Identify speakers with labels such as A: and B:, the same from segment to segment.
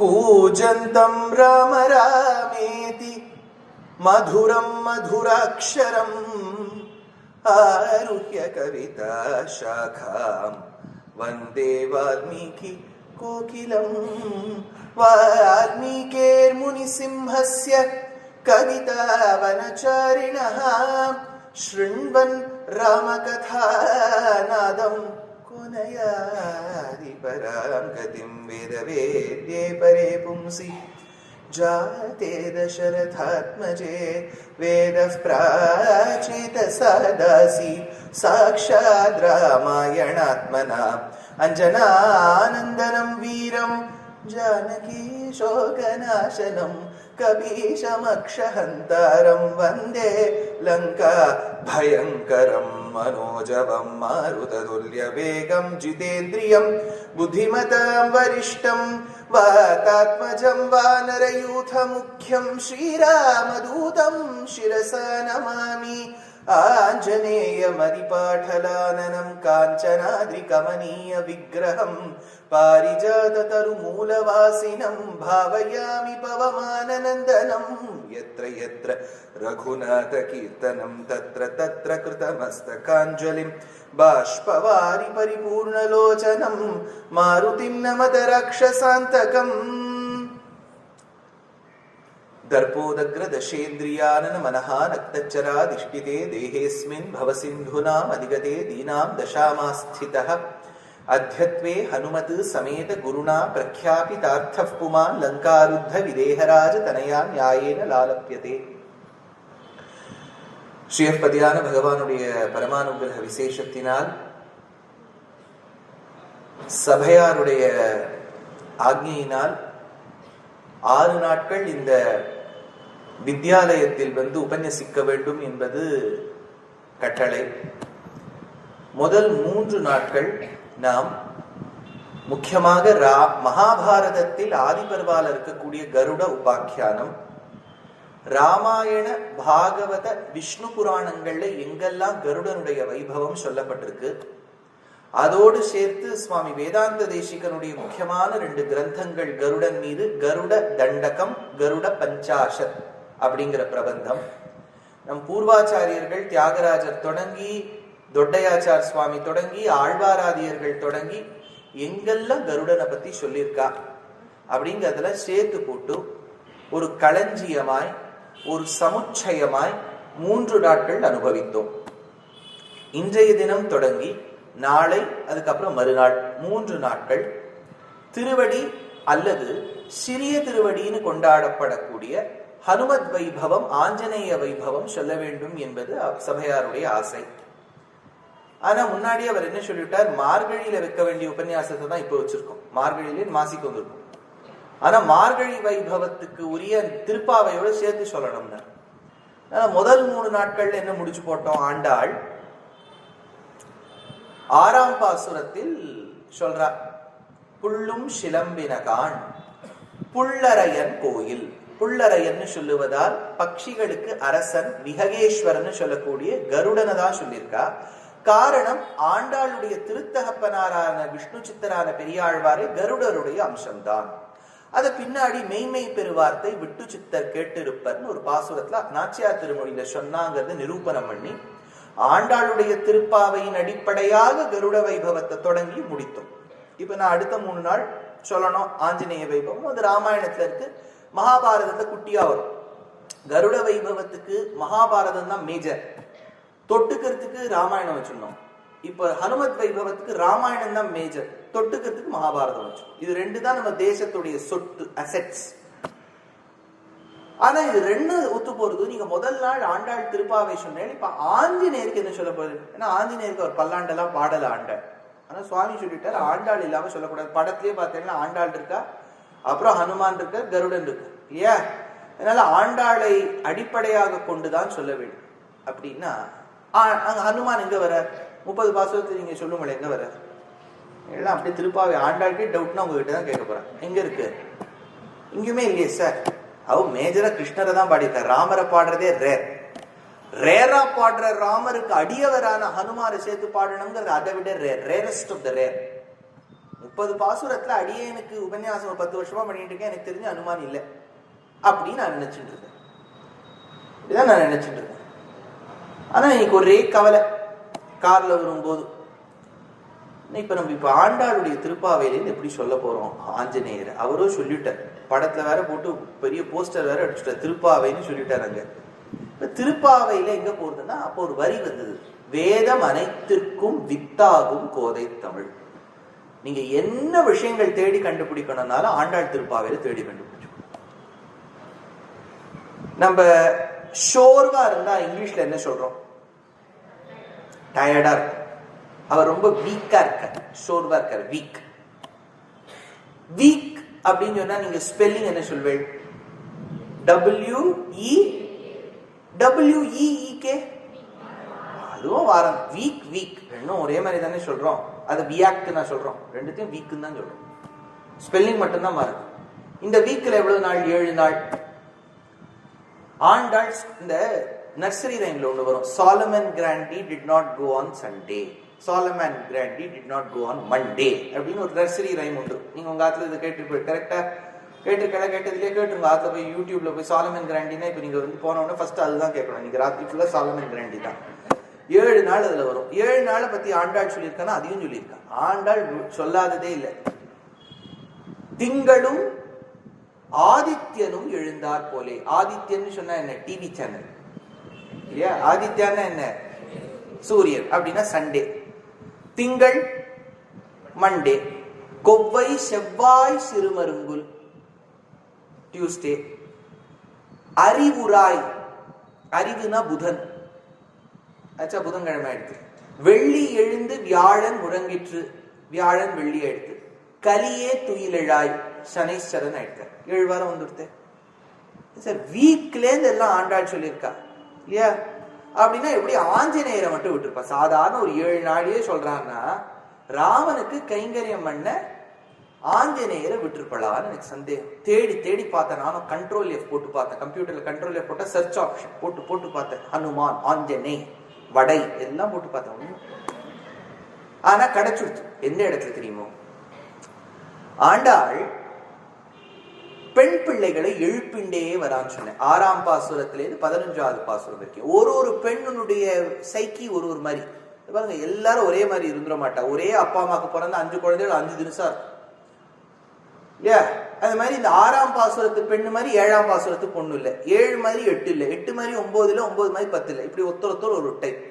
A: कूजन्तं राम रामेति मधुरं मधुराक्षरम् आरुह्य कविता शाखां वन्दे वाल्मीकि कोकिलम् वाल्मीकिर्मुनिसिंहस्य कवितावनचारिणः शृण्वन् रामकथानादं कोनयादि परां गतिं वेदवेद्ये परे पुंसि जाते दशरथात्मजे वेदः प्राचीतसादासि साक्षात् रामायणात्मना अंजनानन्दनं वीरं जानकी शोकनाशनं कपीशमक्षहन्तारं वन्दे लङ्का भयङ्करं मनोजवं मारुततुल्यवेगं जितेन्द्रियं बुद्धिमतां वरिष्ठं वातात्मजं वानरयूथमुख्यं श्रीरामदूतं शिरसा नमामि आञ्जनेयमरिपाठलाननं काञ्चनाद्रिकमनीय विग्रहं पारिजाततरुमूलवासिनं भावयामि पवमाननन्दनं यत्र यत्र रघुनाथकीर्तनं तत्र तत्र कृतमस्तकाञ्जलिं बाष्पवारि परिपूर्णलोचनं मारुतिं नमत राक्षसान्तकम् दर्पोदग्रदशेन्द्रियानन मनः नक्तच्चरादिष्टिते देहेऽस्मिन् भवसिन्धूनाम् अधिगते दीनां दशामास्थितः अध्यत्वे हनुमत् समेत गुरुणा प्रख्यापितार्थः पुमान् लङ्कारुद्ध विदेहराज तनया न्यायेन लालप्यते. ஸ்ரீயப்பதியான பகவானுடைய பரமானுகிரக விசேஷத்தினால் சபையாருடைய ஆக்ஞையினால் 6 நாட்கள் இந்த வித்யாலயத்தில் வந்து உபன்யசிக்க வேண்டும் என்பது கட்டளை. முதல் 3 நாட்கள் நாம் முக்கியமாக மகாபாரதத்தில் ஆதிபர்வால இருக்கக்கூடிய கருட உபாக்கியானம், ராமாயண பாகவத விஷ்ணு புராணங்கள்ல எங்கெல்லாம் கருடனுடைய வைபவம் சொல்லப்பட்டிருக்கு, அதோடு சேர்த்து சுவாமி வேதாந்த தேசிகனுடைய முக்கியமான 2 கிரந்தங்கள் கருடன் மீது கருட தண்டகம், கருட பஞ்சாஷத் அப்படிங்கிற பிரபந்தம். நம் பூர்வாச்சாரியர்கள் தியாகராஜர் தொடங்கி தொட்டையாச்சார் சுவாமி தொடங்கி ஆழ்வாராதியர்கள் தொடங்கி எங்கெல்லாம் கருடனை பத்தி சொல்லியிருக்கா அப்படிங்கிறதுல சேர்த்து போட்டு ஒரு களஞ்சியமாய் ஒரு சமுச்சயமாய் 3 நாட்கள் அனுபவித்தோம். இன்றைய தினம் தொடங்கி நாளை அதுக்கப்புறம் மறுநாள் 3 நாட்கள் திருவடி அல்லது சிறிய திருவடின்னு கொண்டாடப்படக்கூடிய ஹனுமத் வைபவம், ஆஞ்சநேய வைபவம் சொல்ல வேண்டும் என்பது சபையாருடைய ஆசை. ஆனா முன்னாடி அவர் என்ன சொல்லிவிட்டார், மார்கழியில வைக்க வேண்டிய உபன்யாசத்தை தான் இப்போ வச்சிருக்கோம். மார்கழியிலே மாசிக்கு வந்திருக்கும். ஆனா மார்கழி வைபவத்துக்கு உரிய திருப்பாவையோட சேர்த்து சொல்லணும்னா முதல் 3 நாட்கள் என்ன முடிச்சு போட்டோம். ஆண்டாள் 6ஆம் பாசுரத்தில் சொல்றார், புள்ளும் சிலம்பினகான் புள்ளரையன் கோயில். புள்ளரையன் சொல்லுவதால் பட்சிகளுக்கு அரசன் விஹகேஸ்வரன் சொல்லக்கூடிய கருடனை தான் சொல்லியிருக்கா. காரணம், ஆண்டாளுடைய திருத்தகப்பனாரான விஷ்ணு சித்தரான பெரியாழ்வாரே கருடருடைய அம்சம்தான். அது பின்னாடி மெய்மை பெருவார்த்தை விட்டு சித்தர் கேட்டிருப்பர்னு ஒரு பாசுரத்துல நாச்சியார் திருமொழியில சொன்னாங்கிறது நிரூபணம் பண்ணி ஆண்டாளுடைய திருப்பாவையின் அடிப்படையாக கருட வைபவத்தை தொடங்கி முடித்தோம். இப்ப நான் அடுத்த 3 நாள் சொல்லணும் ஆஞ்சநேய வைபவம். அது ராமாயணத்துல இருக்கு, மகாபாரதத்தை குட்டியா வரும். கருட வைபவத்துக்கு மகாபாரதம் தான் மேஜர், தொட்டுக்கிறதுக்கு ராமாயணம் வச்சிருந்தோம். இப்ப ஹனுமத் வைபவத்துக்கு ராமாயணம் தான் மேஜர், தொட்டுக்கிறதுக்கு மகாபாரதம் வச்சு. இது 2 தான் நம்ம தேசத்துடைய சொத்து, அசெட்ஸ். ஆனா இது 2 ஒத்து போறது. நீங்க முதல் நாள் ஆண்டாள் திருப்பாவை சொன்னேன். இப்ப ஆஞ்சநேயருக்கு என்ன சொல்ல போகுது? ஏன்னா ஆஞ்சநேயருக்கு அவர் பல்லாண்டெல்லாம் பாடல ஆண்டாள். ஆனா சுவாமி சொல்லிட்டாரு ஆண்டாள் இல்லாம சொல்லக்கூடாது. படத்திலேயே பார்த்தீங்கன்னா ஆண்டாள் இருக்கா, அப்புறம் ஹனுமான் இருக்க, கருடன் இருக்கு இல்லையா? அதனால ஆண்டாளை அடிப்படையாக கொண்டுதான் சொல்ல வேண்டும். அப்படின்னா அங்க ஹனுமான் எங்க வர? 30 பாசுரத்தை நீங்க சொல்லுங்களேன், எங்க வர? எல்லாம் அப்படியே திருப்பாவை ஆண்டாளுக்கே டவுட்னா உங்ககிட்ட தான் கேட்க போறேன். எங்க இருக்கு? இங்குமே இல்லையே சார். அவ மேஜரா கிருஷ்ணரை தான் பாடியிருக்கார். ராமரை பாடுறதே ரேர். ரேரா பாடுற ராமருக்கு அடியவரான ஹனுமாரை சேர்த்து பாடணுங்கிறது அதை விட rare, rarest of the rare. 30 பாசுரத்துல அடியேனுக்கு உபன்யாசம் 10 வருஷமா பண்ணிட்டு இருக்கேன், எனக்கு தெரிஞ்ச அனுமான் இல்லை அப்படின்னு நான் நினைச்சுட்டு இருக்கேன். இதுதான் நான் நினைச்சுட்டு இருக்கேன். ஆனா எனக்கு ஒரே கவலை, கார்ல வரும்போது இப்ப ஆண்டாளுடைய திருப்பாவையிலேருந்து எப்படி சொல்ல போறோம்? ஆஞ்சநேயர் அவரோ சொல்லிட்டார், படத்துல வேற போட்டு பெரிய போஸ்டர் வேற அடிச்சுட்டார், திருப்பாவைன்னு சொல்லிட்டார். அங்க இப்ப திருப்பாவையில எங்க போறதுன்னா, அப்போ ஒரு வரி வந்தது, வேதம் அனைத்திற்கும் வித்தாகும் கோதை தமிழ். நீங்க என்ன விஷயங்கள் தேடி கண்டுபிடிக்கணும்னாலும் ஆண்டாள் திருப்பாவையில தேடி கண்டுபிடிச்சோம். நம்ம ஷோர்வா இருந்தா இங்கிலீஷ்ல என்ன சொல்றோம்? டயர்டா இருக்கும். அவர் ரொம்ப வீக்கா இருக்கார், ஷோர்வா இருக்கார், வீக். வீக் அப்படின்னு சொன்னா நீங்க ஸ்பெல்லிங் என்ன சொல்வேள்? WEEK. அதுவும் வாரம். வீக் வீக் ரெண்டும் ஒரே மாதிரி தானே சொல்றோம். அது வியாக்கு நான் சொல்றோம், ரெண்டுத்தையும் வீக்குன்னு தான் சொல்றோம். ஸ்பெல்லிங் மட்டும்தான் மாறும். இந்த வீக்ல எவ்வளவு நாள்? 7 நாள். ஆண்டாள் இந்த நர்சரி ரைம்ல ஒண்ணு வரும், Solomon Grandy did not go on Sunday, Solomon Grandy did not go on Monday அப்படின்னு ஒரு நர்சரி ரைம் உண்டு. நீங்க உங்க ஆத்துல இதை கேட்டு கரெக்டா கேட்டதுலேயே கேட்டுருங்க. ஆத்துல போய் யூடியூப்ல போய் Solomon Grandyனா இப்ப நீங்க வந்து போன உடனே ஃபர்ஸ்ட் அதுதான் கேட்கணும். நீங்க ராத்திரி ஃபுல்லா Solomon Grandy தான். 7 நாள் அதுல வரும். 7 நாளை பத்தி ஆண்டாள் சொல்லியிருக்கானா? அதையும் சொல்லியிருக்கான். ஆண்டாள் சொல்லாததே இல்லை. திங்களும் ஆதித்யனும் எழுந்தார் போலே. ஆதித்யன்னு சொன்னா என்ன? டிவி சேனல் இல்லையா? ஆதித்யான்னா என்ன? சூரியன். அப்படின்னா சண்டே. திங்கள் மண்டே. கொவ்வை செவ்வாய் சிறுமருங்குல் டியூஸ்டே. அறிவுராய், அறிவுனா புதன், ஆச்சா புதன்கிழமை எடுத்து. வெள்ளி எழுந்து வியாழன் முழங்கிற்று, வியாழன் வெள்ளி எடுத்து. கலியே துயிலெழாய், சனீஸ்வரன் ஆயிடுத்த. 7 வாரம் வந்துடுத்து. வீக்லேருந்து எல்லாம் ஆண்டாள் சொல்லியிருக்கா இல்லையா? அப்படின்னா எப்படி ஆஞ்சநேயரை மட்டும் விட்டுருப்பா? சாதாரண ஒரு 7 நாளையே சொல்றான்னா, ராமனுக்கு கைங்கரியம் பண்ண ஆஞ்சநேயரை விட்டுருப்பலான்னு எனக்கு சந்தேகம். தேடி தேடி பார்த்தேன். நானும் Ctrl F போட்டு பார்த்தேன், கம்ப்யூட்டர்ல Ctrl F போட்டா சர்ச் ஆப்ஷன் போட்டு பார்த்தேன். ஹனுமான், ஆஞ்சநே, வடை எல்லாம் போட்டு பார்த்தேன். ஆனா கிடைச்சுடுச்சு. எந்த இடத்துல தெரியுமோ? ஆண்டாள் பெண் பிள்ளைகளை எழுப்பிண்டே வரான்னு சொன்னேன். 6ஆம் பாசுரத்திலேருந்து 15வது பாசுரம் வரைக்கும் ஒரு பெண்ணுடைய சைக்கி ஒரு மாதிரி பாருங்க. எல்லாரும் ஒரே மாதிரி இருந்துட மாட்டா. ஒரே அப்பா அம்மாவுக்கு பிறந்த 5 குழந்தைகள் 5 தினசா இருக்கும் இல்லையா? அது மாதிரி இந்த 6ஆம் பாசுரத்து பெண்ணு மாதிரி 7ஆம் பாசுரத்து பொண்ணு இல்லை, 7 மாதிரி 8 இல்லை, 8 மாதிரி 9 இல்லை, 9 மாதிரி 10 இல்லை. இப்படி ஒருத்தர் ஒரு டைப்.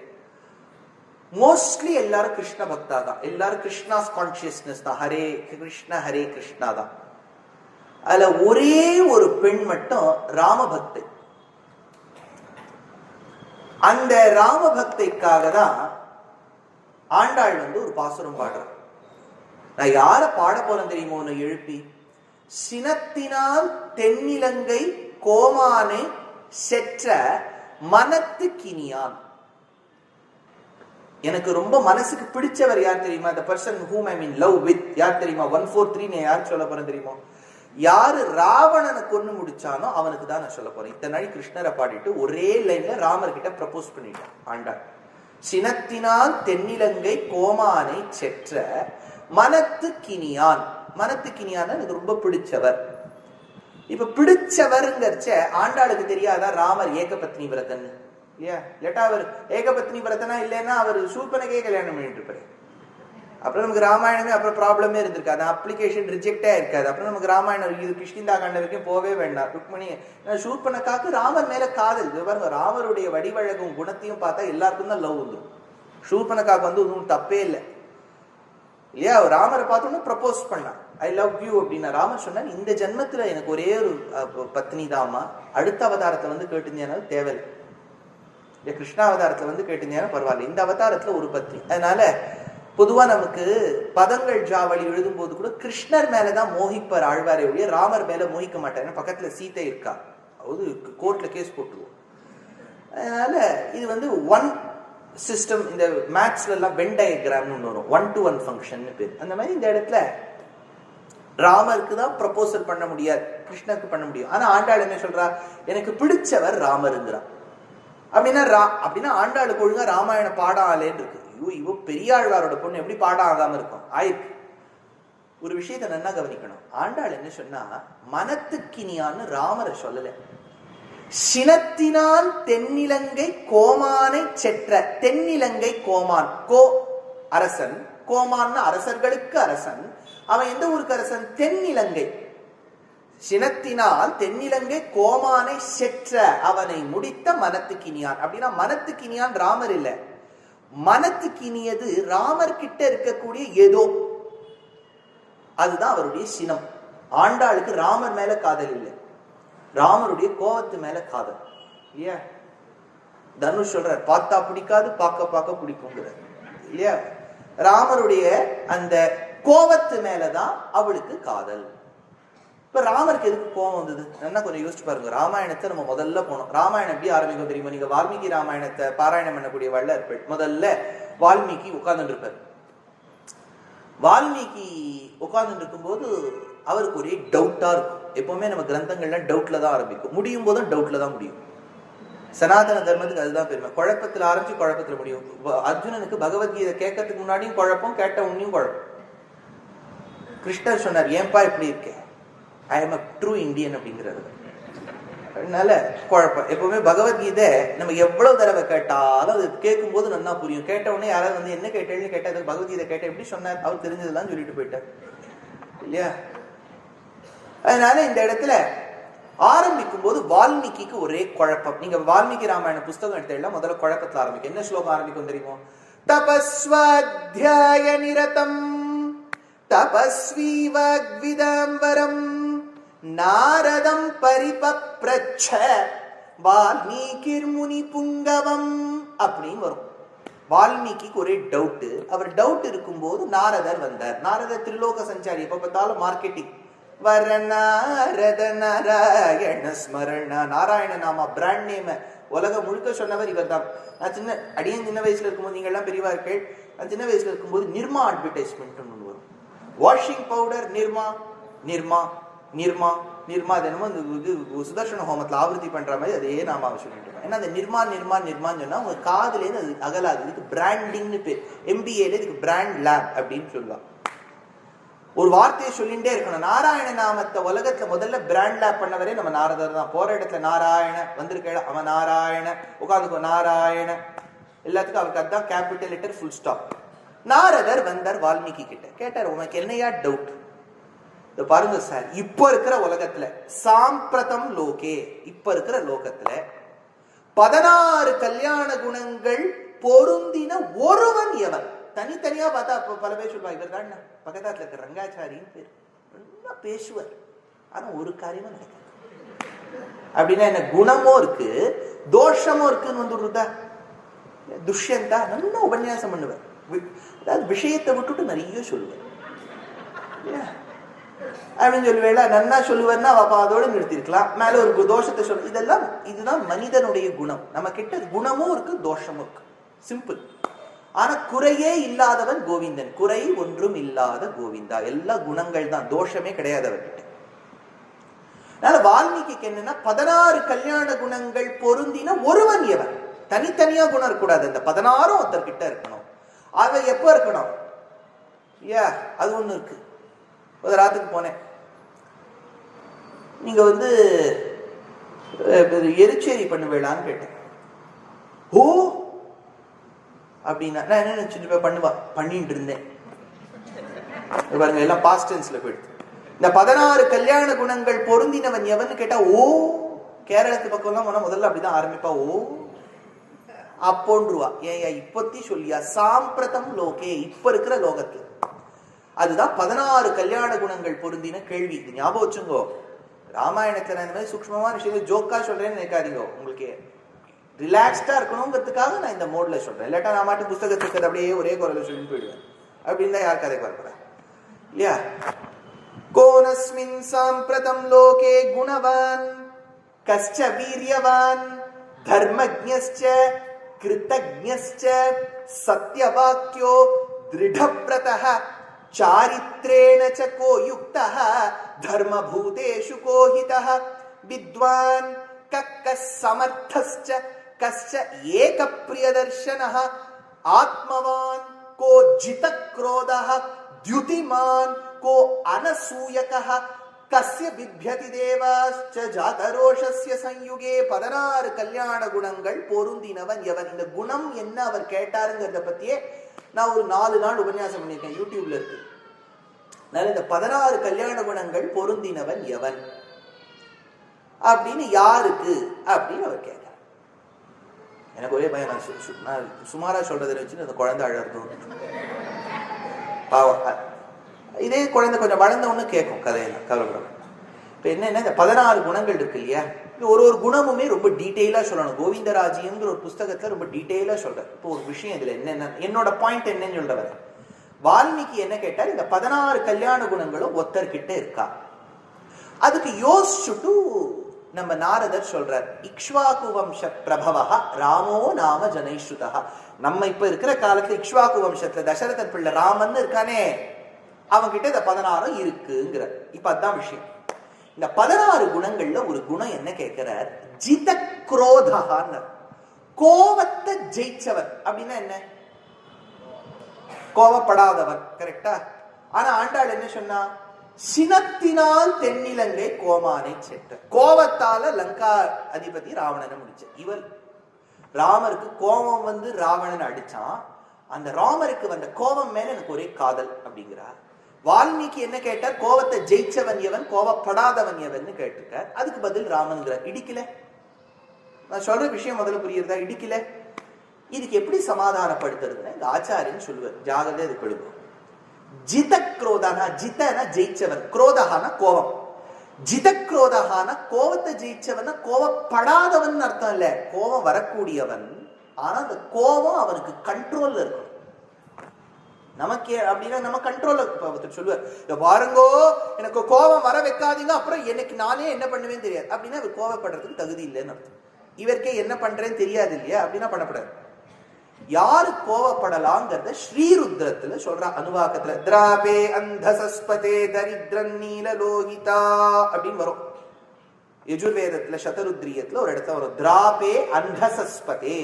A: மோஸ்ட்லி எல்லாரும் கிருஷ்ண பக்தா தான். எல்லாரும் கிருஷ்ணாஸ் கான்சியஸ்னஸ் தான். ஹரே கிருஷ்ணா ஹரே கிருஷ்ணா தான். அதுல ஒரே ஒரு பெண் மட்டும் ராமபக்தை. அந்த ராமபக்தைக்காக தான் ஆண்டாள் வந்து ஒரு பாசுரம் பாடுறான். நான் யார பாட போறேன் தெரியுமோ? ஒன்னு எழுப்பி, சினத்தினால் தென்னிலங்கை கோமானை செற்ற மனத்து கினியான். எனக்கு ரொம்ப மனசுக்கு பிடிச்சவர் யார் தெரியுமா? the person whom I'm in love with யார் தெரியுமா? 143 யார் சொல்ல போறேன் தெரியுமா? யாரு ராவணனை கொன்னு முடிச்சானோ அவனுக்கு தான் நான் சொல்ல போறேன். இத்தனை நாள் கிருஷ்ணரை பாடிட்டு ஒரே லைன்ல ராமர் கிட்ட ப்ரப்போஸ் பண்ணிட்டான் ஆண்டாள். சினத்தினால் தென்னிலங்கை கோமானை செற்ற மனத்து கினியான். மனத்து கினியான் எனக்கு ரொம்ப பிடிச்சவர். இப்ப பிடிச்சவருங்கிறச்ச ஆண்டாளுக்கு தெரியாதா ராமர் ஏகபத்னி விரதன் இல்லையா? இல்லாட்டா அவர் ஏகபத்னி விரதனா இல்லைன்னா அவர் சூர்பனகே கல்யாணம் பண்ணிட்டு இருப்பாரு. அப்புறம் நமக்கு ராமாயணமே அப்புறம் ப்ராப்ளமே இருந்திருக்காது, அப்ளிகேஷன் ரிஜெக்டே இருக்காது. அப்புறம் நமக்கு ராமாயணம் இது கிருஷ்ணிந்தா காண்ட வரைக்கும் போவே வேண்டாம். ருக்மணி சூர்பனகாக்கு ராமர் மேல காதல். இது பாருங்க, ராமருடைய வடிவழகும் குணத்தையும் பார்த்தா எல்லாருக்கும் தான் லவ் வந்துடும். சூர்பனகாக்கு வந்து ஒன்றும் தப்பே இல்லை இல்லையா? ராமரை பார்த்தோன்னு ப்ரப்போஸ் பண்ணான், ஐ லவ் யூ அப்படின்னா. ராமர் சொன்னார், இந்த ஜென்மத்துல எனக்கு ஒரே ஒரு பத்னி தாமா, அடுத்த அவதாரத்தை வந்து கேட்டுருந்தேனாலும் தேவையில்லை. கிருஷ்ணாவதாரத்துல வந்து கேட்டுருந்தேனா பரவாயில்ல, இந்த அவதாரத்துல ஒரு பத்னி. அதனால பொதுவா நமக்கு பதங்கள் ஜாவளி எழுதும் போது கூட கிருஷ்ணர் மேலதான் மோகிப்பார் ஆழ்வாரை ஒழிய ராமர் மேல மோகிக்க மாட்டார். பக்கத்துல சீதை இருக்கா, அதாவது கோர்ட்ல கேஸ் போட்டுருவோம். அதனால இது வந்து ஒன் சிஸ்டம். இந்த மேத்ஸ்ல எல்லாம் வென் டயக்ராம்னு ஒன்று வரும், 1-to-1 ஃபங்க்ஷன் பேர். அந்த மாதிரி இந்த இடத்துல ராமருக்கு தான் ப்ரப்போசல் பண்ண முடியாது, கிருஷ்ணருக்கு பண்ண முடியும். ஆனா ஆண்டாள் என்ன சொல்றா? எனக்கு பிடிச்சவர் ராமருங்கிறா. அப்படின்னா ஆண்டாளுக்கு ஒழுங்கா ராமாயண பாடம் ஆலேன்னு இருக்கு. ஐயோ, இவ பெரியாழ்வாரோட பொண்ணு எப்படி பாடம் ஆகாம இருக்கும்? ஆயிருக்கு. ஒரு விஷயத்தை நல்லா கவனிக்கணும். ஆண்டாள் என்ன சொன்னா, மனத்துக்கினியான்னு ராமரை சொல்லல. சினத்தினால் தென்னிலங்கை கோமானை செற்ற. தென்னிலங்கை கோமான், கோ அரசன், கோமான் அரசர்களுக்கு அரசன். அவன் எந்த ஊருக்கு அரசன்? தென்னிலங்கை. சினத்தினால் தென்னிலங்கை கோமானை செற்ற, அவனை முடித்த மனத்துக்கினியான். அப்படின்னா மனத்துக்கினியான் ராமர் இல்ல, மனத்துக்கினியது ராமர் கிட்ட இருக்கக்கூடிய ஏதோ, அதுதான் அவருடைய சினம். ஆண்டாளுக்கு ராமர் மேல காதல் இல்லை, ராமருடைய கோபத்து மேல காதல். இல்லையா? தனுஷ் சொல்றார், பார்த்தா பிடிக்காது, பார்க்க பார்க்க பிடிக்குங்கிறார். இல்லையா? ராமருடைய அந்த கோபத்து மேலதான் அவளுக்கு காதல். இப்ப ராமருக்கு எதுக்கு கோபம் வந்தது? என்ன கொஞ்சம் யோசிச்சு பாருங்க. ராமாயணத்தை நம்ம முதல்ல போனோம். ராமாயணம் எப்படி ஆரம்பிக்கும் தெரியுமா? நீங்க வால்மீகி ராமாயணத்தை பாராயணம் பண்ணக்கூடிய வள்ளற்பெண் முதல்ல வால்மீகி உட்கார்ந்துட்டு இருப்பார். வால்மீகி உட்கார்ந்துட்டு இருக்கும்போது அவருக்கு ஒரே டவுட்டா இருக்கும். எப்பவுமே நம்ம கிரந்தங்கள்ல டவுட்ல தான் ஆரம்பிக்கும், முடியும் போதும் டவுட்ல தான் முடியும். சனாதன தர்மத்துக்கு அதுதான் பெருமை. குழப்பத்துல ஆரம்பிச்சு குழப்பத்துல முடியும். அர்ஜுனனுக்கு பகவத்கீதை கேட்கறதுக்கு முன்னாடியும் குழப்பம், கேட்ட உன்னையும் குழப்பம். கிருஷ்ணர் சொன்னார், ஏன்பா இப்படி இருக்கேன்? I am a true Indian அப்படிங்கிறது. அதனால குழப்பம். எப்பவுமே பகவத்கீதை நம்ம எவ்வளவு தடவை கேட்டாலும் அது கேட்கும் போது நல்லா புரியும். கேட்ட உடனே யாராவது வந்து என்ன கேட்டேன்னு கேட்டா, பகவத்கீதை கேட்ட எப்படி சொன்னார், அவர் தெரிஞ்சதெல்லாம் சொல்லிட்டு போயிட்டார். இல்லையா? அதனால இந்த இடத்துல ஆரம்பிக்கும் போது வால்மீகிக்கு ஒரே குழப்பம். நீங்க வால்மீகி ராமாயண புஸ்தகம் எடுத்தா முதல்ல குழப்பத்துல ஆரம்பிக்கும். என்ன ஸ்லோகம் ஆரம்பிக்கும் தெரியுமோ? தபஸ்வாத்யாய நிரதம் தபஸ்வி வாக்விதாம்பரம் நாரதம் பரிபப்ரச்ச வால்மீகிர் முனி புங்கவம் அப்படின்னு வரும். வால்மீகிக்கு ஒரே டவுட். அவர் டவுட் இருக்கும்போது நாரதர் வந்தார். நாரதர் திரிலோக சஞ்சாரி, எப்ப பார்த்தாலும் மார்க்கெட்டிங். வர நாரத நாராயண ஸ்மரண, நாராயண நாமா பிராண்ட் நேம் உலகம் முழுக்க சொன்னவர் இவர் தான். நான் சின்ன வயசுல இருக்கும்போது, நீங்க எல்லாம் பெரியவா இருக்கேள், நான் சின்ன வயசுல இருக்கும்போது நிர்மா அட்வர்டைஸ்மெண்ட் ஒன்று வரும். Washing powder Nirma, Nirma Nirma Nirma. அது என்னமோ இது சுதர்ஷன ஹோமத்துல ஆவர்த்தி பண்ற மாதிரி அதே நாம சொல்லிட்டு இருக்கோம். ஏன்னா அந்த நிர்மா நிர்மா நிர்மான்னு சொன்னா உங்க காதுலேருந்து அது அகலாது. இதுக்கு பிராண்டிங்னு பேர். MBAல இதுக்கு பிராண்ட் லேப் அப்படின்னு சொல்லுவாங்க. ஒரு வார்த்தையை சொல்லிட்டே இருக்கணும். நாராயண நாமத்தை உலகத்துல முதல்ல பிராண்ட் லேப் பண்ணவரே நம்ம நாரதர் தான். போற இடத்துல நாராயண வந்திருக்க, அவன் நாராயண உட்காந்துக்கோ நாராயண, எல்லாத்துக்கும் அவருக்கு அதுதான் கேபிட்டல் லெட்டர், ஃபுல் ஸ்டாப். நாரதர் வந்தார் வால்மீகி கிட்ட, கேட்டார், உனக்கு என்னையா டவுட்? பாருங்க சார், இப்ப இருக்கிற உலகத்துல சாம்பிரதம் லோகே, இப்ப இருக்கிற லோகத்துல 16 கல்யாண குணங்கள் பொருந்தின ஒருவன் எவன்? தனித்தனியா பார்த்தா பல பேர் சொல்லுவா, இவர் தான் பக்கத்தாத்துல இருக்க ரங்காச்சாரின்னு பேர், நல்லா பேசுவார், ஆனா ஒரு காரியமா நடக்காது. அப்படின்னா என்ன? குணமும் இருக்கு தோஷமும் இருக்குன்னு வந்துடுறதா? துஷ்யந்தா நல்லா உபன்யாசம் பண்ணுவார், அதாவது விஷயத்தை விட்டுட்டு நிறைய சொல்லுவார் அப்படின்னு சொல்லுவேல. நன்னா சொல்லுவார்னா அதோட நிறுத்திருக்கலாம், மேல ஒரு தோஷத்தை சொல்லு. இதெல்லாம் இதுதான் மனிதனுடைய குணம். நம்ம கிட்ட குணமும் இருக்கு தோஷமும் இருக்கு, சிம்பிள். ஆனா குறையே இல்லாதவன் கோவிந்தன், குறை ஒன்றும் இல்லாத கோவிந்தா. எல்லா குணங்கள் தான், தோஷமே கிடையாது அவர்கிட்ட. அதனால வால்மீகிக்கு என்னன்னா 16 கல்யாண குணங்கள் பொருந்தின ஒருவன் எவன்? தனித்தனியா குணம் இருக்கக்கூடாது, அந்த 16 ஒருத்தர்கிட்ட இருக்கணும். அவ எப்ப இருக்கணும்? அது ஒண்ணு இருக்கு. ஒரு ராத்துக்கு போனேன், நீங்க எரிச்சேரி பண்ணுவேளான்னு கேட்டேன். ஓ அப்படின்னா நான் என்ன நினைச்சிட்டு பண்ணுவா, பண்ணிட்டு இருந்தேன். பாருங்க, எல்லாம் பாஸ்ட் டென்ஸ்ல போயிடுது. இந்த 16 கல்யாண குணங்கள் பொருந்தினவன் எவன்னு கேட்டா, ஓ கேரளத்து பக்கம் எல்லாம் போனா முதல்ல அப்படிதான் ஆரம்பிப்பா, ஓ அப்போன்றுவா. ஏன் இப்பத்தி சொல்லியா? சாம்பிரதம் லோகே, இப்ப இருக்கிற லோகத்துல அதுதான் 16 கல்யாண குணங்கள் பொருந்தின கேள்வி. இது ஞாபகம் வச்சுங்கோ. ராமாயணத்துல நான் இந்த மாதிரி சூக்ஷ்மமான விஷயங்கள் ஜோக்கா சொல்றேன்னு நினைக்காதீங்க. உங்களுக்கு ரிலாக்ஸ்டா இருக்கணுங்கிறதுக்காக நான் இந்த மோட்ல சொல்றேன். இல்லாட்டா நான் மாட்டு புஸ்தகத்துக்கு அப்படியே ஒரே குரல சொல்லிட்டு போயிடுவேன். அப்படின்னு தான் யார் கதைக்கு வரப்போறேன் இல்லையா? கோனஸ்மின் சாம்பிரதம் லோகே குணவான் கஷ்ட வீரியவான் தர்மஜ்ஞஸ்ச கிருதஜ்ஞஸ்ச சத்யவாக்யோ திருடவ்ரதः चारित्रेण च को युक्तः धर्मभूतेषु को हितः विद्वान् कः समर्थश्च कश्च एकप्रियदर्शनः आत्मवान् को जितक्रोधः द्युतिमान् கோ அனசூயகஹ கஸ்ய பிப்யதி தேவாஸ்ச ஜாதரோஷஸ்ய சயுகே. 16 கல்யாண குணங்கள் பொருந்தினவன் எவன். இந்த குணம் என்ன அவர் கேட்டாருங்கிறத பத்தியே நான் ஒரு 4 நாள் உபன்யாசம் பண்ணியிருக்கேன், யூடியூப்ல இருக்கு. இந்த 16 கல்யாண குணங்கள் பொருந்தினவன் எவன் அப்படின்னு யாருக்கு அப்படின்னு அவர் கேட்டார். எனக்கு ஒரே பயம், நான் சுமாரா சொல்றதை வச்சு அந்த குழந்தை அழகும். இதே குழந்தை கொஞ்சம் வளர்ந்த ஒண்ணு கேட்கும் கதையெல்லாம், கவலைப்பட. இப்ப என்னன்னா இந்த 16 குணங்கள் இருக்கு இல்லையா, ஒரு ஒரு குணமுமே ரொம்ப டீட்டெயிலா சொல்லணும். கோவிந்தராஜியம்ங்கிற ஒரு புஸ்தகத்துல ரொம்ப டீட்டெயிலா சொல்ற. இப்போ ஒரு விஷயம் இதுல என்னென்ன, என்னோட பாயிண்ட் என்னன்னு சொல்றவர் வால்மீகி என்ன கேட்டார், இந்த 16 கல்யாண குணங்களும் ஒத்தர்கிட்ட இருக்கா. அதுக்கு யோசிச்சுட்டு நம்ம நாரதர் சொல்றார், இக்ஷ்வாகு வம்ச பிரபவஹ ராமோ நாம ஜனைஸ்ருதஹ. நம்ம இப்ப இருக்கிற காலத்துல இக்ஷ்வாகு வம்சத்துல தசரதன் பிள்ளை ராமன் இருக்கானே, அவன்கிட்ட இந்த 16 இருக்குங்கிற. இப்ப அதான் விஷயம். இந்த 16 குணங்கள்ல ஒரு குணம் என்ன கேட்கிறார், ஜித குரோதஹான். கோவத்தை ஜெயிச்சவன் அப்படின்னா என்ன, கோவப்படாதவன், கரெக்டா? ஆனா ஆண்டாள் என்ன சொன்னா, சினத்தினால் தென்னிலங்கை கோமானை செட்ட. கோவத்தால லங்கா அதிபதி ராவணனை முடிச்ச. இவர் ராமருக்கு கோபம் வந்து ராவணன் அடிச்சான். அந்த ராமருக்கு வந்த கோபம் மேல எனக்கு ஒரே காதல் அப்படிங்கிறார். வால்மீகி என்ன கேட்டார், கோவத்தை ஜெயிச்சவன் எவன், கோவப்படாதவன் எவன் கேட்டுட்டார். அதுக்கு பதில் ராமன்கிறார். இடிக்கல. நான் சொல்ற விஷயம் முதல்ல புரியுறதா? இடிக்கல. இதுக்கு எப்படி சமாதானப்படுத்துறதுன்னு இந்த ஆச்சாரியன் சொல்லுவார். ஜாகிரதை இது கொடுக்கும். ஜித குரோதானா, ஜிதனா ஜெயிச்சவன், குரோதஹான கோபம். ஜித குரோதஹான கோபத்தை ஜெயிச்சவன், கோபப்படாதவன் அர்த்தம் இல்ல, கோபம் வரக்கூடியவன். ஆனா அந்த கோபம் அவனுக்கு கண்ட்ரோல்ல இருக்கும். நமக்கு அப்படின்னா நம்ம கண்ட்ரோல்ல சொல்லுவார், பாருங்கோ எனக்கு கோபம் வர வைக்காதீங்க, அப்புறம் எனக்கு நானே என்ன பண்ணுவேன்னு தெரியாது அப்படின்னா இவர் கோபப்படுறதுக்கு தகுதி இல்லைன்னு அர்த்தம். இவருக்கே என்ன பண்றேன்னு தெரியாது இல்லையா, அப்படின்னா பண்ணப்படாது. யாரு கோவப்படலாங்கிறத ஸ்ரீருத்ரத்துல சொல்ற அனுவாக்கத்துல, திராபே அந்தசஸ்பதே தரித்ரன் நீல லோகிதா அப்படின்னு வரும். யஜுர்வேதத்துல சதருத்ரியத்துல ஒரு இடத்துல வரும், திராபே அந்தசஸ்பதே.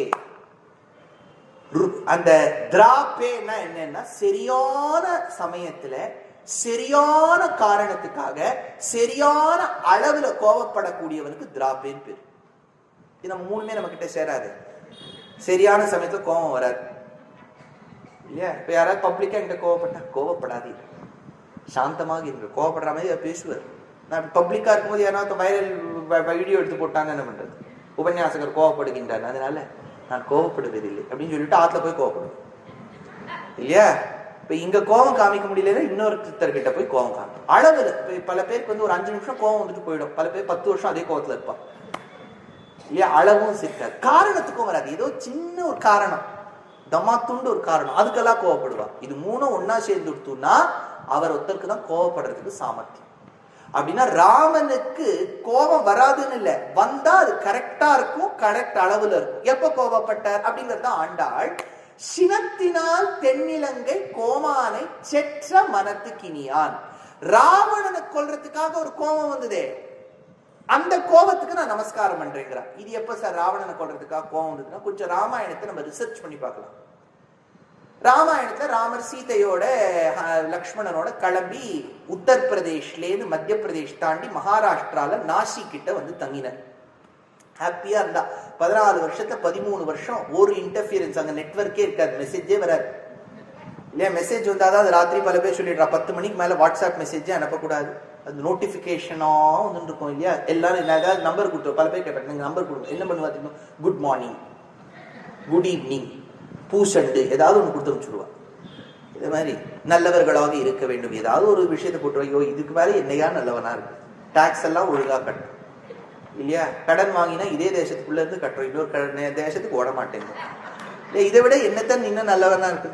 A: அந்த திராபேன்னா என்னன்னா, சரியான சமயத்துல சரியான காரணத்துக்காக சரியான அளவுல கோவப்படக்கூடியவனுக்கு திராபேன்னு பேர். இது நம்ம மூணுமே நம்ம கிட்ட சேராது. சரியான சமயத்துல கோபம் வராது இல்லையா? இப்ப யாராவது பப்ளிக்கா என்கிட்ட கோவப்பட்டா, கோவப்படாது, சாந்தமாக இருங்க, கோவப்படுற மாதிரி பேசுவார். நான் பப்ளிக்கா இருக்கும்போது யாராவது வைரல் வீடியோ எடுத்து போட்டாங்க, என்ன பண்றது? உபன்யாசகர் கோவப்படுகின்றார், அதனால நான் கோவப்படுவதில்லை அப்படின்னு சொல்லிட்டு ஆத்துல போய் கோவப்படுவேன் இல்லையா? இப்ப இங்க கோபம் காமிக்க முடியல, இன்னொருத்தர்கிட்ட போய் கோபம் காமிக்கும். அளவுல பல பேருக்கு வந்து ஒரு 5 நிமிஷம் கோபம் வந்துட்டு போயிடும். பல பேர் 10 வருஷம் அதே கோபத்துல இருப்பான் இல்லையா? அளவும் சிக்க காரணத்துக்கும் வராது. ஏதோ சின்ன ஒரு காரணம், தமாத்துண்டு ஒரு காரணம், அதுக்கெல்லாம் கோவப்படுவா. இது மூணும் ஒன்னா சேர்ந்து விட்டுனா அவர் ஒருத்தருக்கு தான் கோவப்படுறதுக்கு சாமர்த்தியம். அப்படின்னா ராமனுக்கு கோபம் வராதுன்னு இல்ல, வந்தா அது கரெக்டா இருக்கும், கரெக்ட் அளவுல இருக்கும். எப்ப கோபப்பட்டார் அப்படிங்கறத ஆண்டாள், சினத்தினால் தென்னிலங்கை கோமானை செற்ற மனத்துக்கினியான். ராவணனை கொல்றதுக்காக ஒரு கோபம் வந்ததே, அந்த கோபத்துக்கு நான் நமஸ்காரம் பண்றேங்கிறார். இது எப்ப சார் ராவணனை கொல்றதுக்காக கோபம் வந்ததுன்னா, கொஞ்சம் ராமாயணத்தை நம்ம ரிசர்ச் பண்ணி பார்க்கலாம். ராமாயணத்துல ராமர் சீதையோட லக்ஷ்மணனோட கிளம்பி உத்தரப்பிரதேஷ்லேருந்து மத்திய பிரதேஷ் தாண்டி மகாராஷ்டிரால நாசி கிட்ட வந்து தங்கினார். ஹாப்பியா இருந்தா. 14 வருஷத்துல 13 வருஷம் ஒரு இன்டர்ஃபியரன்ஸ், அங்க நெட்வொர்க்கே இருக்காது, மெசேஜே வராது இல்லையா? மெசேஜ் வந்தாதான் அது ராத்திரி பல பேர் சொல்லிடுறா, 10 மணிக்கு மேல வாட்ஸ்அப் மெசேஜே அனுப்பக்கூடாது, அது நோட்டிபிகேஷனா வந்து இருக்கும் இல்லையா? எல்லாரும் ஏதாவது நம்பர் கொடுத்துருவோம். பல பேர் கேட்பாங்க, நீங்க நம்பர் கொடுங்க, என்ன பண்ணுவா? குட் மார்னிங், குட் ஈவினிங், பூசண்டு ஏதாவது ஒன்று கொடுத்து வச்சுடுவா. இது மாதிரி நல்லவர்களாக இருக்க வேண்டும், ஏதாவது ஒரு விஷயத்தை போட்டு, ஐயோ இதுக்கு மேலே என்னையா நல்லவனா இருக்கு, டாக்ஸ் எல்லாம் ஒழுங்கா கட்டணும் இல்லையா? கடன் வாங்கினா இதே தேசத்துக்குள்ள இருந்து கட்டுறோம், இன்னொரு தேசத்துக்கு ஓட மாட்டேங்குது இல்லை? இதை விட என்னத்தான் இன்னும் நல்லவனா இருக்கு.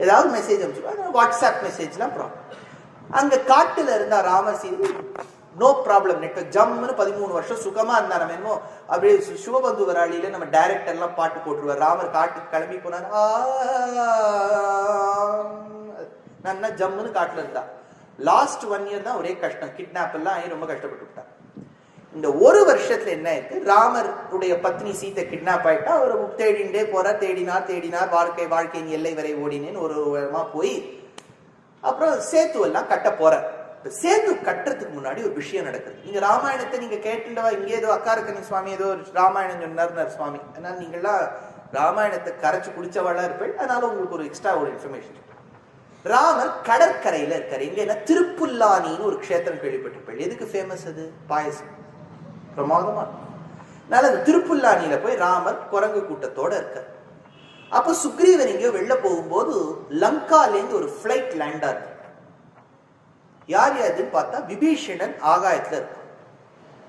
A: ஏதாவது மெசேஜ் அனுப்பிச்சுடுவா, வாட்ஸ்அப் மெசேஜ்லாம். அப்புறம் அங்க காட்டுல இருந்தா Ramar Seethai, no problem, network ஜம்முன்னு 13 வருஷம் சுகமா இருந்தா. நம்ம என்னமோ அப்படியே சிவபந்து வராளியில நம்ம டைரக்டர் எல்லாம் பாட்டு போட்டுருவார். ராமர் காட்டுக்கு கிளம்பி போனார், நல்லா ஜம்முன்னு காட்டுல இருந்தா. லாஸ்ட் 1 இயர் தான் ஒரே கஷ்டம், கிட்னாப் எல்லாம் ஆகி ரொம்ப கஷ்டப்பட்டு விட்டா. இந்த ஒரு வருஷத்துல என்ன ஆயிருக்கு, ராமருடைய பத்னி சீதை கிட்னாப் ஆயிட்டா. அவர் தேடிண்டே போறார், தேடினார், வாழ்க்கையின் எல்லை வரை ஓடினேன்னு ஒரு விதமா போய் அப்புறம் சேத்து எல்லாம் கட்ட போற. சேது கட்டுறதுக்கு முன்னாடி ஒரு விஷயம் நடக்குது. நீங்க ராமாயணத்தை நீங்க கேட்டுண்டவா, இங்க ஏதோ அக்காரக்கனி சுவாமி ஏதோ ராமாயணம் சொன்னார் சுவாமி, அதனால நீங்கெல்லாம் ராமாயணத்தை கரைச்சு குடிச்சவாளா இருப்பேன், அதனால உங்களுக்கு ஒரு எக்ஸ்ட்ரா ஒரு இன்ஃபர்மேஷன். ராமர் கடற்கரையில இருக்காரு. எங்க திருப்புல்லானின்னு ஒரு க்ஷேத்திரம் கேள்விப்பட்டிருப்பேன். எதுக்கு ஃபேமஸ் அது? பாயசம் பிரமாதமா. அதனால அந்த திருப்புல்லானியில போய் ராமர் குரங்கு கூட்டத்தோட இருக்கார். அப்ப சுக்ரீவன் எங்கேயோ வெளில போகும்போது லங்காலேருந்து ஒரு பிளைட் லேண்ட் ஆகுது. யார் யாருன்னு பார்த்தா விபீஷணன் ஆகாயத்துல இருக்கும்.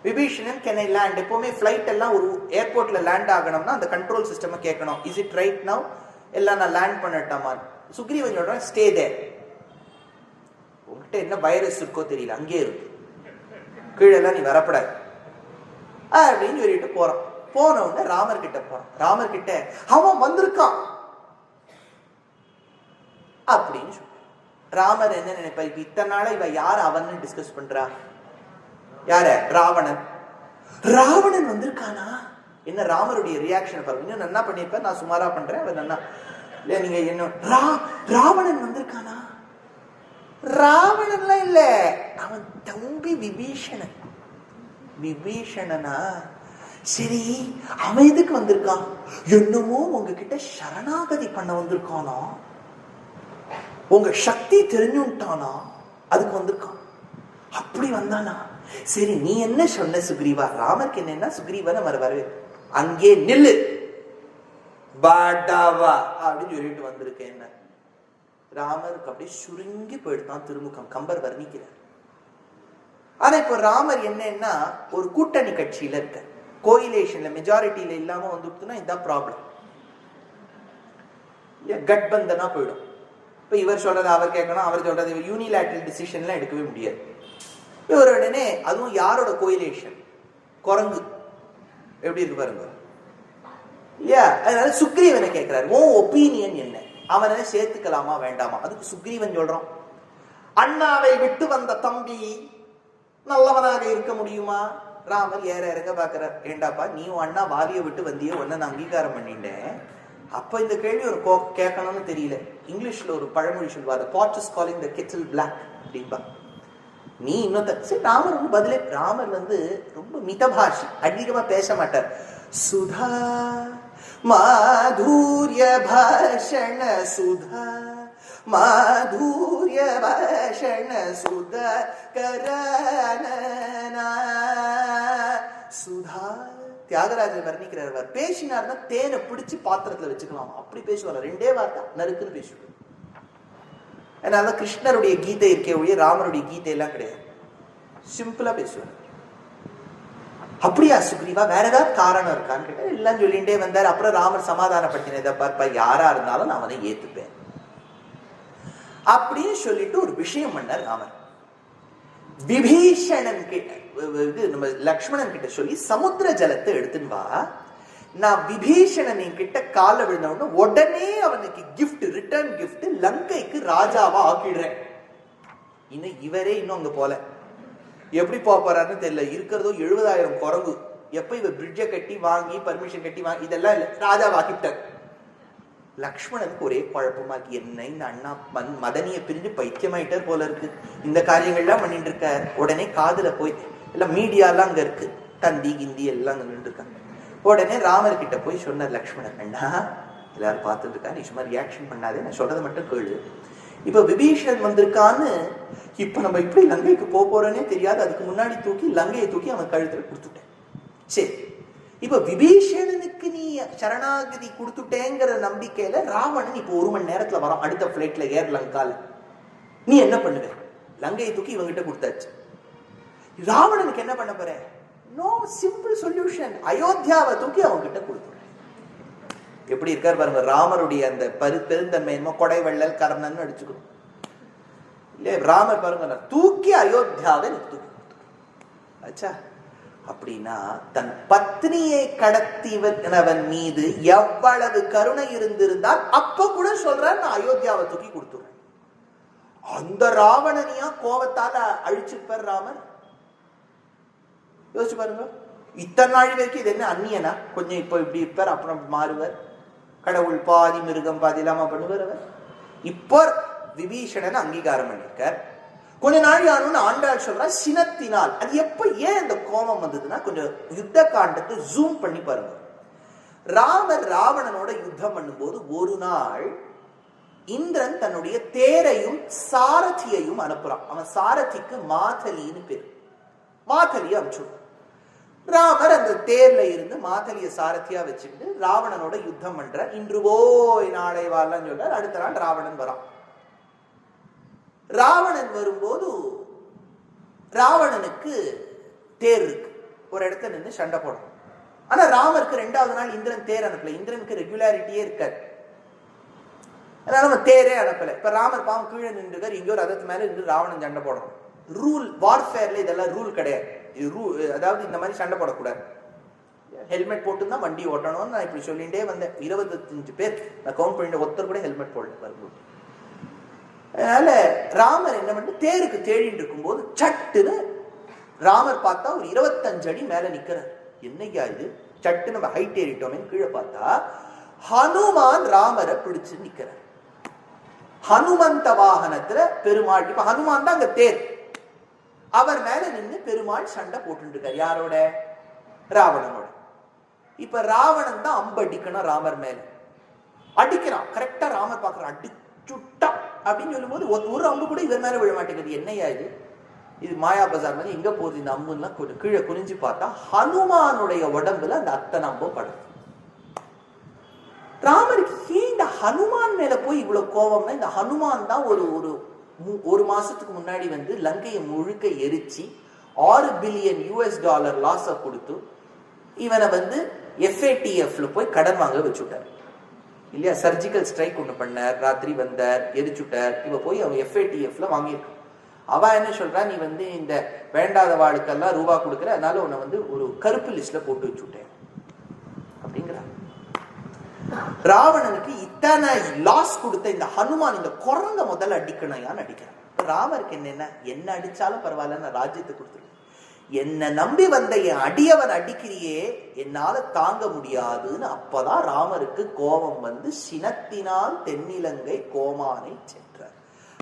A: Vibheeshanan can I land? எப்பவுமே பிளைட் எல்லாம் ஒரு ஏர்போர்ட்ல லேண்ட் ஆகணும்னா அந்த கண்ட்ரோல் சிஸ்டம் கேட்கணும், இஸ் இட் ரைட் நவ், எல்லாம் நான் லேண்ட் பண்ணட்டாமா. சுக்ரீவன் சொல்றான் ஸ்டே தேர். உங்ககிட்ட என்ன வைரஸ் இருக்கோ தெரியல, அங்கே இருக்கு, கீழே எல்லாம் நீ வரப்படாது அப்படின்னு சொல்லிட்டு போறான். போன உடனே ராமர் கிட்ட போறான். ராமர் கிட்ட அவன் வந்திருக்கான் அப்படின்னு சொல்ற. ராமர் என்ன நினைப்பா, இப்ப இத்தனை நாள இவ யார் அவன்னு டிஸ்கஸ் பண்றா? யார? ராவணன். ராவணன் வந்திருக்கானா? என்ன ராமருடைய ரியாக்ஷன் பாருங்க. நன்னா பண்ணிருப்ப, நான் சுமாரா பண்றேன், அவன் நன்னா இல்ல. நீங்க என்ன ராவணன் வந்திருக்கானா? ராவணன்லாம் இல்ல, அவன் தம்பி விபீஷணன். விபீஷணனா? சரி, அவன் எதுக்கு வந்திருக்கான்? என்னமோ உங்ககிட்ட சரணாகதி பண்ண வந்திருக்கானா, உங்க சக்தி தெரிஞ்சுட்டானா, அதுக்கு வந்திருக்கான். அப்படி வந்தானா? சரி, நீ என்ன சொன்ன சுக்ரீவா? ராமருக்கு என்னன்னா சுக்ரீவன் வரவே அங்கே நில்லு பாடாவா அப்படின்னு சொல்லிட்டு வந்திருக்கேன். என்ன ராமருக்கு அப்படியே சுருங்கி போயிடுதான் திருமுகம். கம்பர் வர்ணிக்கிறார். ஆனா இப்ப ராமர் என்னன்னா ஒரு கூட்டணி கட்சியில இருக்க, கோயிலேஷன்ல மெஜாரிட்டியில இல்லாம வந்துட்டுனா இதுதான் ப்ராப்ளம். கட்பந்தனா போயிடும். இப்ப இவர் சொல்றது அவர் கேட்கணும், அவர் சொல்றது யூனிலேட்டரல் டிசிஷன்லாம் எடுக்கவே முடியாது. இவர் உடனே அதுவும் யாரோட கோயிலேஷன்? குரங்கு. எப்படி இருக்கு பாருங்க இல்லையா? அதனால சுக்ரீவனை கேட்கிறாரு, உன் ஒப்பீனியன் என்ன, அவனை சேர்த்துக்கலாமா வேண்டாமா? அதுக்கு சுக்ரீவன் சொல்றான், அண்ணாவை விட்டு வந்த தம்பி நல்லவனாக இருக்க முடியுமா? ராமர் ஏற இறங்க பாக்குறார். ஏண்டாப்பா, நீ அண்ணா வாலியை விட்டு வந்தியே, ஒன்ன நான் அங்கீகாரம் பண்ணிட்டேன். அப்ப இந்த கேள்வி ஒரு கேட்கணும்னு தெரியல. இங்கிலீஷ்ல ஒரு பழமொழி சொல்லுவா, the pot is calling the kettle black அப்படின்பா. நீ இன்னொரு சரி, ராமர் வந்து பதிலே. ராமர் வந்து ரொம்ப மிதபாஷி, அதிகமா பேச மாட்டார். சுதா மாதுரிய பாஷண சுதா மாதுரிய பாஷண சுதா கரனா சுதா. தியாகராஜர் வர்ணிக்கிறார், பேசினார்னா தேனை பிடிச்சு பாத்திரத்துல வச்சுக்கலாம், அப்படி பேசுவார். ரெண்டே வார்த்தை நறுக்குன்னு பேசுவார். அதனால கிருஷ்ணருடைய கீதை இருக்கே ஒழிய ராமருடைய கீதை எல்லாம் கிடையாது, சிம்பிளா பேசுவார். அப்படியா சுக்ரீவா, வேற ஏதாவது காரணம் இருக்கான்னு கேட்டா எல்லாம் சொல்லிட்டே வந்தார். அப்புறம் ராமர் சமாதானப்படுத்தினதை பார்ப்பா, யாரா இருந்தாலும் நான் அவனை ஏத்துப்பேன் அப்படின்னு சொல்லிட்டு ஒரு விஷயம் பண்ணார் ராமர். விபீஷணன் கிட்ட, நம்ம லக்ஷ்மணன் கிட்ட சொல்லி சமுத்திர ஜலத்தை எடுத்துன்னு வா, நான் விபீஷணன் கிட்ட கால விழுந்த உடனே அவனுக்கு கிஃப்ட், ரிட்டர்ன் கிஃப்ட், லங்கைக்கு ராஜாவா ஆக்கிடுறேன். இன்னும் இவரே இன்னும் அங்க போல, எப்படி போறாருன்னு தெரியல. இருக்கிறதோ 70,000 குரங்கு. எப்ப இவர் பிரிட்ஜை கட்டி வாங்கி பர்மிஷன் கட்டி வாங்கி இதெல்லாம் இல்ல, ராஜாவா ஆக்கிட்டார். லக்ஷ்மணனுக்கு ஒரே குழப்பமா இருக்கு, என்ன இந்த அண்ணா மதனியை பிரிஞ்சு பைத்தியமாயிட்டார் போல இருக்கு, இந்த காரியங்கள்லாம் பண்ணிட்டு இருக்கார். உடனே காதுல போய் எல்லாம் மீடியாலாம் அங்க இருக்கு, தந்தி கிந்தி எல்லாம் அங்க நின்று இருக்காங்க. உடனே ராமர் கிட்ட போய் சொன்னார் லக்ஷ்மணன், அண்ணா எல்லாரும் பார்த்துட்டு இருக்கா, நீ சும்மா ரியாக்ஷன் பண்ணாதே, நான் சொல்றதை மட்டும் கேளு. இப்ப விபீஷணன் வந்திருக்கான்னு, இப்ப நம்ம இப்படி லங்கைக்கு போறோன்னே தெரியாது, அதுக்கு முன்னாடி தூக்கி லங்கையை தூக்கி அவன் கழுத்துல கொடுத்துட்டேன். சரி, இப்ப விபீஷணனுக்கு நீ சரணாகதி கொடுத்துட்டேங்கிற நம்பிக்கையில ராவணன் இப்ப 1 மணி நேரத்துல வரான், அடுத்த பிளைட்ல ஏர் லங்கால. நீ என்ன பண்ணுவ? லங்கையை தூக்கி இவங்கிட்ட கொடுத்தாச்சு. ராவணனுக்கு என்ன பண்ண போற? நோ, சிம்பிள் சொல்யூஷன், அயோத்தியாவை தூக்கி அவங்க கிட்ட கொடுத்துறேன். எப்படி இருக்காரு பாருங்க ராமருடைய அந்த பெருந்தன்மை, கொடை வெள்ளல் கர்ணன் அடிச்சுக்கணும் இல்லையா? ராமர் பாருங்க தூக்கி அயோத்தியாவை தூக்கி ஆச்சா. அப்படின்னா தன் பத்னியை கடத்திவன் மீது எவ்வளவு கருணை இருந்திருந்தால் அப்ப கூட சொல்றார், நான் அயோத்தியாவை தூக்கி கொடுத்துறேன். அந்த ராவணனியா கோபத்தால அழிச்சுப்பார் ராமர். யோசிச்சு பாருங்க, இத்தனை நாள் வரைக்கும் இது என்ன அந்நியனா? கொஞ்சம் இப்ப இப்படி இருப்பார், அப்புறம் மாறுவர், கடவுள் பாதி மிருகம் பாதி இல்லாம பண்ணுவார் அவர். இப்போ விபீஷணன் அங்கீகாரம் பண்ணிருக்கார். கொஞ்ச நாள் ஆனோன்னு ஆண்டாள் சொல்றா சினத்தினால். அது எப்ப ஏன் அந்த கோபம் வந்ததுன்னா கொஞ்சம் யுத்த காண்டத்தை ஜூம் பண்ணி பாருங்க. ராமர் ராவணனோட யுத்தம் பண்ணும்போது ஒரு நாள் இந்திரன் தன்னுடைய தேரையும் சாரதியையும் அனுப்புறான். அவன் சாரதிக்கு மாதலின்னு பேர். மாதலியை அனுப்பிச்சு ராமர் அந்த தேர்ல இருந்து மாதலிய சாரதியா வச்சுட்டு ராவணனோட யுத்தம் பண்ற. இன்று போய் நாளை வாழலாம் சொல்றார். அடுத்த நாள் ராவணன் வரான். ராவணன் வரும்போது ராவணனுக்கு தேர் இருக்கு, ஒரு இடத்துல நின்று சண்டை போடும். ஆனா ராமருக்கு 2வது நாள் இந்திரன் தேர் அனுப்பல. இந்திரனுக்கு ரெகுலாரிட்டியே இருக்காது, அதனால நம்ம தேரே அனுப்பல. இப்ப ராமர் பாவம் கீழே நின்றுக்கார், இங்கோ ரதத்து மேல இருந்து ராவணன் சண்டை போடணும். ரூல் வார்ஃபேர்ல இதெல்லாம் ரூல் கிடையாது. அதாவது இந்த மாதிரி சண்டை போடக்கூடாது. ஹெல்மெட் போட்டு தான் வண்டி ஓட்டணும்னு நான் இப்படி சொல்லிட்டே வந்தேன். 25 பேர் நான் கவுண்ட் பண்ணிட்டு ஒருத்தர் கூட ஹெல்மெட் போடல வரும்போது. அதனால ராமர் என்ன பண்ணி தேருக்கு தேடிட்டு இருக்கும்போது சட்டுன்னு ராமர் பார்த்தா ஒரு 25 அடி மேல நிக்கிறார். என்னையா இது, சட்டு நம்ம ஹைட் ஏறிட்டோமே கீழே பார்த்தா ஹனுமான் ராமரை பிடிச்சு நிக்கிறார். ஹனுமந்த வாகனத்துல பெருமாள். இப்ப ஹனுமான் தான் அங்க தேர். அவர் மேல நின்று பெருமாள் சண்டை போட்டு இருக்கார். யாரோட? ராவணனோட. இப்ப ராவணன் தான் அம்பு அடிக்கணும் ராமர் மேல. அடிக்கிறான். கரெக்டா ராமர் பாக்குறான், அடிச்சுட்டா அப்படின்னு சொல்லும் போது ஒரு அம்பு கூட இவர் மேல விழ மாட்டேங்குது. என்னையா இது, இது மாயா பஜார் மாதிரி எங்க போகுது இந்த அம்புலாம். கொஞ்சம் கீழே குனிஞ்சு பார்த்தா ஹனுமானுடைய உடம்புல அந்த அத்தனை அம்பும் படுது. ராமருக்கு ஏன் இந்த ஹனுமான் மேல போய் இவ்வளவு கோபம்னா, இந்த ஹனுமான் தான் ஒரு மாசத்துக்கு முன்னாடி வந்து லங்கையை முழுக்க எரிச்சு $6 பில்லியன் லாஸ் கொடுத்து இவனை வந்து FATFல போய் கடன் வாங்க வச்சுட்டார் இல்லையா. சர்ஜிக்கல் ஸ்ட்ரைக் ஒண்ணு பண்ணார், ராத்திரி வந்தார், எரிச்சுட்டார். இவ போய் அவன் FATFல வாங்கியிருக்கான். அவ என்ன சொல்றா, நீ வந்து இந்த வேண்டாத வாழ்க்கெல்லாம் ரூபா கொடுக்குற, அதனால உன்னை வந்து ஒரு கருப்பு லிஸ்ட்ல போட்டு வச்சுட்டேன் அப்படிங்கிற. ராவணனுக்கு இத்தனை லாஸ் கொடுத்த இந்த ஹனுமான் இந்த குரங்க முதல்ல அடிக்கணும் அடிக்கிறான். ராமருக்கு என்ன அடிச்சாலும் பரவாயில்ல, நான் ராஜ்யத்தை கொடுத்துருக்கேன். என்ன நம்பி வந்த என் அடியவன் அடிக்கிறியே, என்னால தாங்க முடியாதுன்னு. அப்பதான் ராமருக்கு கோபம் வந்து சினத்தினால் தென்னிலங்கை கோமானை சென்றார்.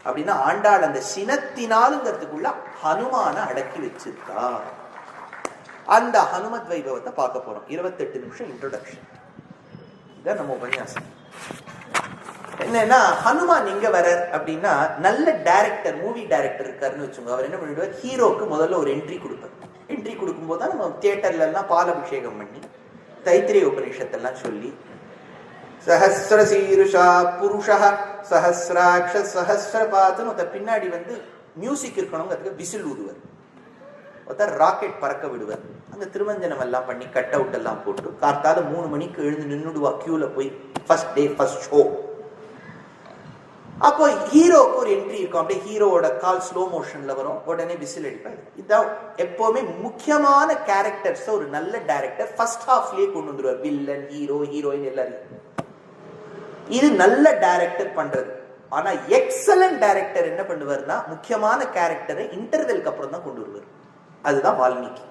A: அப்படின்னா ஆண்டாள் அந்த சினத்தினாலுங்கிறதுக்குள்ள ஹனுமான அடக்கி வச்சிருக்கா. அந்த ஹனுமத் வைபவத்தை பார்க்க போறோம். 28 நிமிஷம் இன்ட்ரோடக்ஷன். இதான் நம்ம உபன்யாசம். என்னன்னா ஹனுமான் எங்க வரார் அப்படின்னா, நல்ல டைரக்டர், மூவி டைரக்டர் இருக்காருன்னு வச்சுக்கோங்க. அவர் என்ன பண்ணிடுவார், ஹீரோக்கு முதல்ல ஒரு என்ட்ரி கொடுப்பார். என்ட்ரி கொடுக்கும்போது தான் நம்ம தியேட்டர்ல எல்லாம் பாலாபிஷேகம் பண்ணி தைத்திரிய உபநிஷத்தெல்லாம் சொல்லி சஹஸ்ர சீருஷா புருஷா சஹஸ்ராட்ச சஹஸ்ரபாத்துன்னு ஒருத்தர் பின்னாடி வந்து மியூசிக் இருக்கணுங்கிறதுக்கு விசில் ஊதுவர், ஒருத்தர் ராக்கெட் பறக்க விடுவார். அந்த திருமஞ்சனம் எல்லாம் பண்ணி கட் அவுட் எல்லாம் போட்டு கார்த்தால 3 மணிக்கு எழுந்து நின்றுடுவா கியூல போய், ஃபர்ஸ்ட் டே ஃபர்ஸ்ட் ஷோ. அப்போ ஹீரோக்கு ஒரு என்ட்ரி இருக்கும். அப்படியே ஹீரோவோட கால் ஸ்லோ மோஷன்ல வரும், உடனே விசில் அடிப்பாரு. இதான் எப்பவுமே முக்கியமான கேரக்டர்ஸ் ஒரு நல்ல டைரக்டர் ஃபர்ஸ்ட் ஹாஃப்லயே கொண்டு வந்துருவார். வில்லன், ஹீரோ, ஹீரோயின் எல்லாரும். இது நல்ல டைரக்டர் பண்றது. ஆனா எக்ஸலன்ட் டைரக்டர் என்ன பண்ணுவார்னா, முக்கியமான கேரக்டரை இன்டர்வெல்க்கு அப்புறம் தான் கொண்டு வருவார். அதுதான் வால்மீகி.